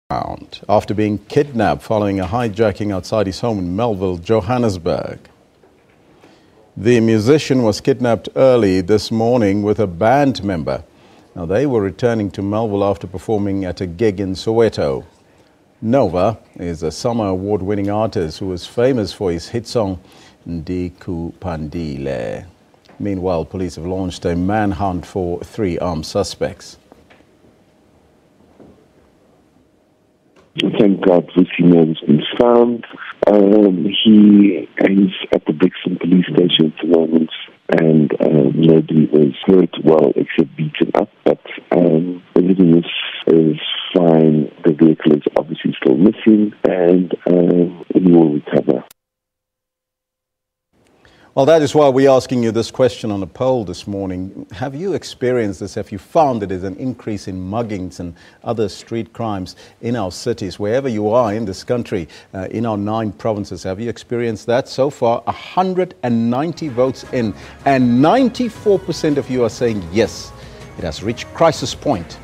After being kidnapped following a hijacking outside his home in Melville, Johannesburg. The musician was kidnapped early this morning with a band member. Now, they were returning to Melville after performing at a gig in Soweto. Nova is a Summer Award-winning artist who is famous for his hit song, Ndikupandile. Meanwhile, police have launched a manhunt for 3 armed suspects. Thank God Vusiman has been found. He is at the Brixton police station at the moment, and nobody was hurt, well, except beaten up, but everything is fine. The vehicle is obviously still missing, and we will recover. Well, that is why we're asking you this question on a poll this morning. Have you experienced this? Have you found that there's an increase in muggings and other street crimes in our cities? Wherever you are in this country, in our 9 provinces, have you experienced that? So far, 190 votes in, and 94% of you are saying yes. It has reached crisis point.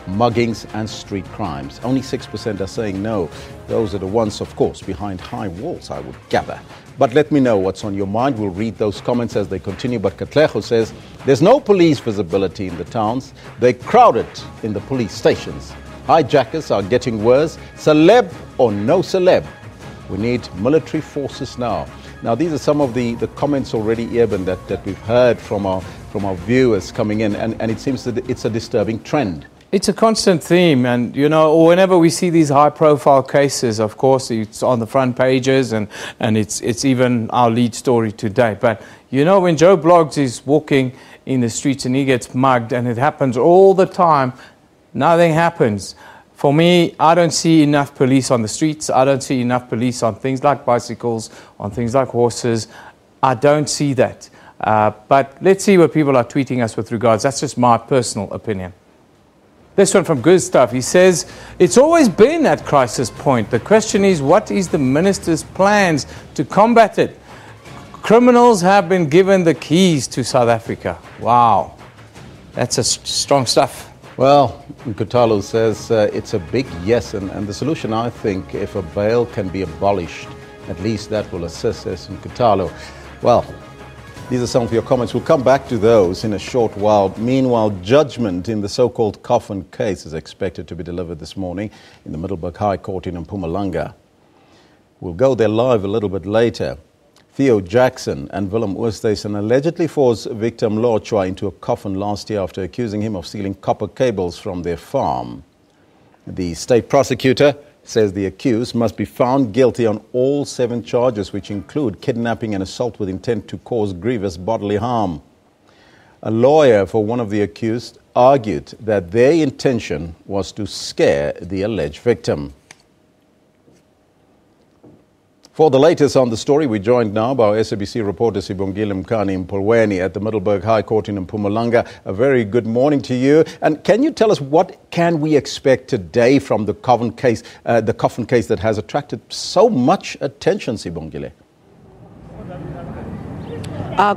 Muggings and street crimes. Only 6% are saying no. Those are the ones, of course, behind high walls, I would gather. But let me know what's on your mind. We'll read those comments as they continue. But Katlejo says, there's no police visibility in the towns. They're crowded in the police stations. Hijackers are getting worse. Celeb or no celeb. We need military forces now. Now, these are some of the comments already, Eben, that we've heard from our viewers coming in. And it seems that it's a disturbing trend. It's a constant theme, and you know, whenever we see these high-profile cases, of course, it's on the front pages, and it's even our lead story today. But you know, when Joe Bloggs is walking in the streets and he gets mugged, and it happens all the time, nothing happens. For me, I don't see enough police on the streets. I don't see enough police on things like bicycles, on things like horses. I don't see that. But let's see what people are tweeting us with regards. That's just my personal opinion. This one from Good Stuff. He says, it's always been at crisis point. The question is, what is the minister's plans to combat it? Criminals have been given the keys to South Africa. Wow. That's a strong stuff. Well, Nkutalo says it's a big yes. And the solution, I think, if a bail can be abolished, at least that will assist, says Nkutalo. Well, these are some of your comments. We'll come back to those in a short while. Meanwhile, judgment in the so-called coffin case is expected to be delivered this morning in the Middelburg High Court in Mpumalanga. We'll go there live a little bit later. Theo Jackson and Willem Oosthuizen allegedly forced victim Lotshwa into a coffin last year after accusing him of stealing copper cables from their farm. The state prosecutor says the accused must be found guilty on all 7 charges, which include kidnapping and assault with intent to cause grievous bodily harm. A lawyer for one of the accused argued that their intention was to scare the alleged victim. For the latest on the story, we're joined now by our SABC reporter Sibongile Mkhani Mpolweni at the Middelburg High Court in Mpumalanga. A very good morning to you. And can you tell us what can we expect today from the coffin case that has attracted so much attention, Sibongile?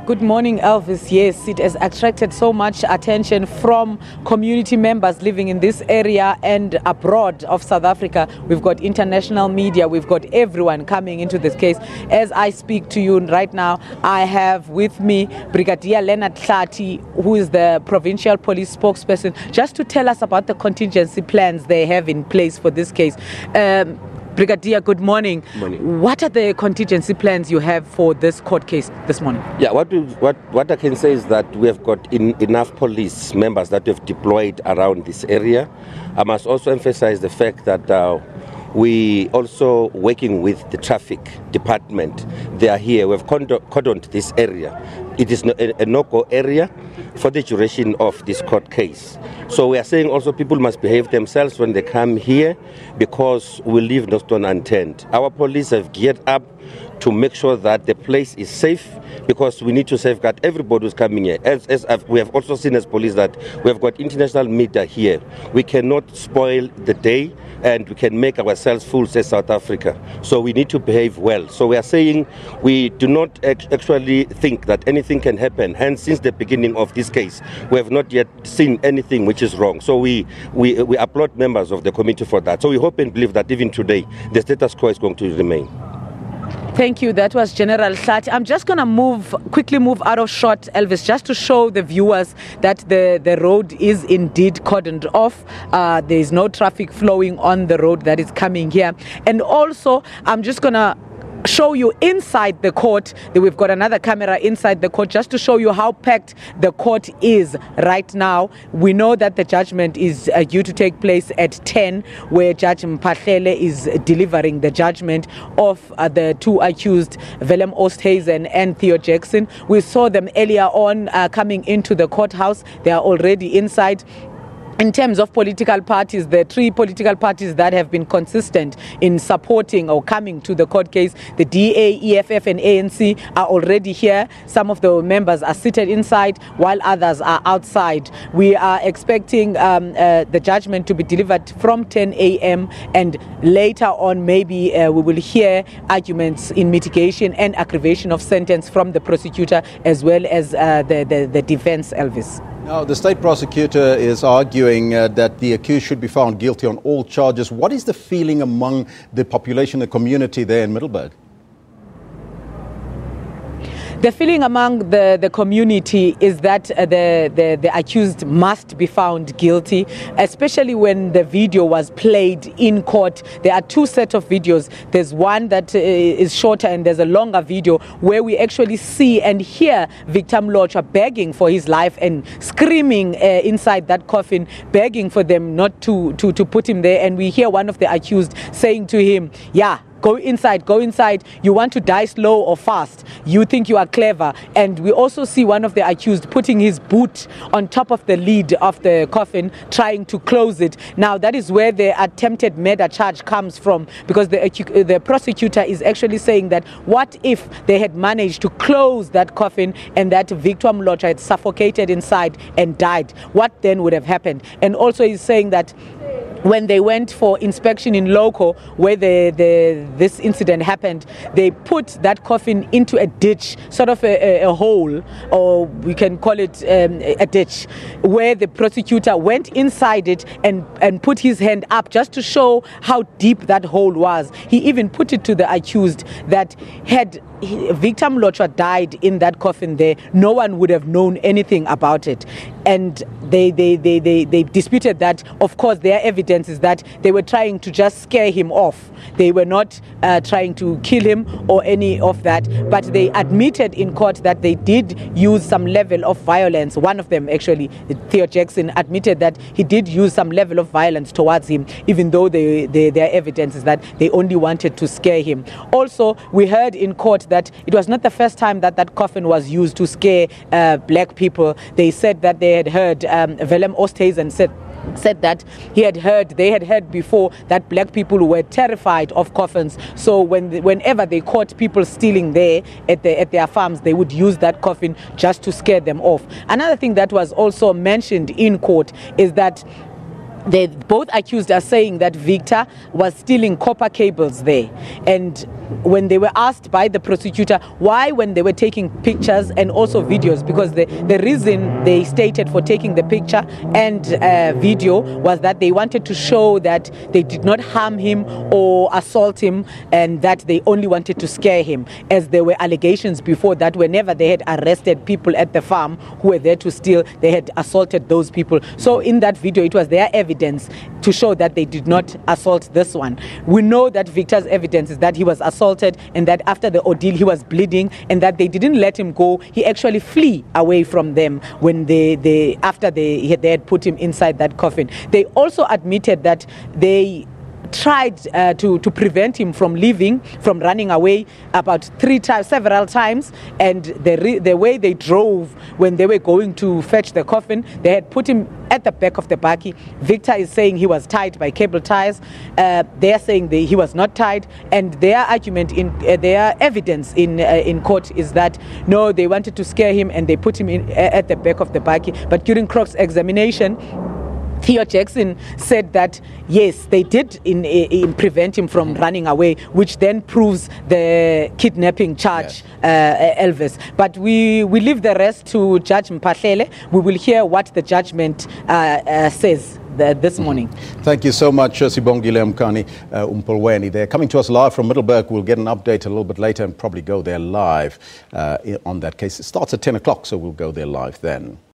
Good morning, Elvis. Yes, it has attracted so much attention from community members living in this area and abroad of South Africa. We've got international media. We've got everyone coming into this case. As I speak to you right now, I have with me Brigadier Leonard Tlati, who is the provincial police spokesperson, just to tell us about the contingency plans they have in place for this case. Brigadier, good morning. Good morning. What are the contingency plans you have for this court case this morning? Yeah, what I can say is that we have got enough police members that we have deployed around this area. I must also emphasize the fact that we also working with the traffic department. They are here. We have cordoned this area. It is a no-go area for the duration of this court case. So we are saying also people must behave themselves when they come here, because we leave no stone unturned. Our police have geared up to make sure that the place is safe, because we need to safeguard everybody who's coming here. As we have also seen as police that we have got international media here. We cannot spoil the day, and we can make ourselves fools as South Africa. So we need to behave well. So we are saying we do not actually think that anything anything can happen. Hence, since the beginning of this case, we have not yet seen anything which is wrong. So we applaud members of the committee for that. So we hope and believe that even today, the status quo is going to remain. Thank you. That was General Hlati. I'm just going to quickly move out of shot, Elvis, just to show the viewers that the road is indeed cordoned off. There is no traffic flowing on the road that is coming here. And also, I'm just going to show you inside the court. We've got another camera inside the court just to show you how packed the court is right now. We know that the judgment is due to take place at 10, where Judge Mphahlele is delivering the judgment of the two accused, Willem Oosthuizen and Theo Jackson. We saw them earlier on coming into the courthouse. They are already inside. In terms of political parties, the three political parties that have been consistent in supporting or coming to the court case, the DA, EFF and ANC, are already here. Some of the members are seated inside while others are outside. We are expecting the judgment to be delivered from 10 a.m. and later on maybe we will hear arguments in mitigation and aggravation of sentence from the prosecutor as well as the defense, Elvis. Now, the state prosecutor is arguing that the accused should be found guilty on all charges. What is the feeling among the population, the community there in Middelburg? The feeling among the community is that the accused must be found guilty, especially when the video was played in court. There are two sets of videos. There's one that is shorter and there's a longer video where we actually see and hear Victor Mlotshwa begging for his life and screaming inside that coffin, begging for them not to put him there. And we hear one of the accused saying to him, "Yeah, go inside, go inside. You want to die slow or fast. You think you are clever." And we also see one of the accused putting his boot on top of the lid of the coffin, trying to close it. Now, that is where the attempted murder charge comes from, because the prosecutor is actually saying that what if they had managed to close that coffin and that Victor Mlotshwa had suffocated inside and died? What then would have happened? And also he's saying that when they went for inspection in Loco, where this incident happened, they put that coffin into a ditch, sort of a hole, or we can call it a ditch, where the prosecutor went inside it and put his hand up just to show how deep that hole was. He even put it to the accused that had Victor Mlotshwa died in that coffin there, no one would have known anything about it. And they disputed that. Of course, their evidence is that they were trying to just scare him off. They were not trying to kill him or any of that. But they admitted in court that they did use some level of violence. One of them, actually, Theo Jackson, admitted that he did use some level of violence towards him, even though their evidence is that they only wanted to scare him. Also, we heard in court that it was not the first time that coffin was used to scare black people. They said that they had heard, Willem Oosthuizen said that they had heard before that black people were terrified of coffins. So whenever they caught people stealing there at their farms, they would use that coffin just to scare them off. Another thing that was also mentioned in court is that they both accused are saying that Victor was stealing copper cables there. And when they were asked by the prosecutor why, when they were taking pictures and also videos, because the reason they stated for taking the picture and video was that they wanted to show that they did not harm him or assault him, and that they only wanted to scare him, as there were allegations before that whenever they had arrested people at the farm who were there to steal, they had assaulted those people. So in that video, it was their evidence to show that they did not assault this one. We know that Victor's evidence is that he was assaulted and that after the ordeal he was bleeding, and that they didn't let him go. He actually flee away from them when after they had put him inside that coffin. They also admitted that they tried to prevent him from leaving, from running away several times, and the way they drove when they were going to fetch the coffin, they had put him at the back of the bakkie. Victor is saying he was tied by cable ties. They are saying he was not tied, and their argument their evidence in court is that no, they wanted to scare him and they put him at the back of the bakkie. But during cross-examination, Theo Jackson said that, yes, they did prevent him from running away, which then proves the kidnapping charge, Elvis. But we leave the rest to Judge Mpahlele. We will hear what the judgment says this morning. Thank you so much, Sibongile Mkani Umpolweni. They're coming to us live from Middelburg. We'll get an update a little bit later and probably go there live on that case. It starts at 10 o'clock, so we'll go there live then.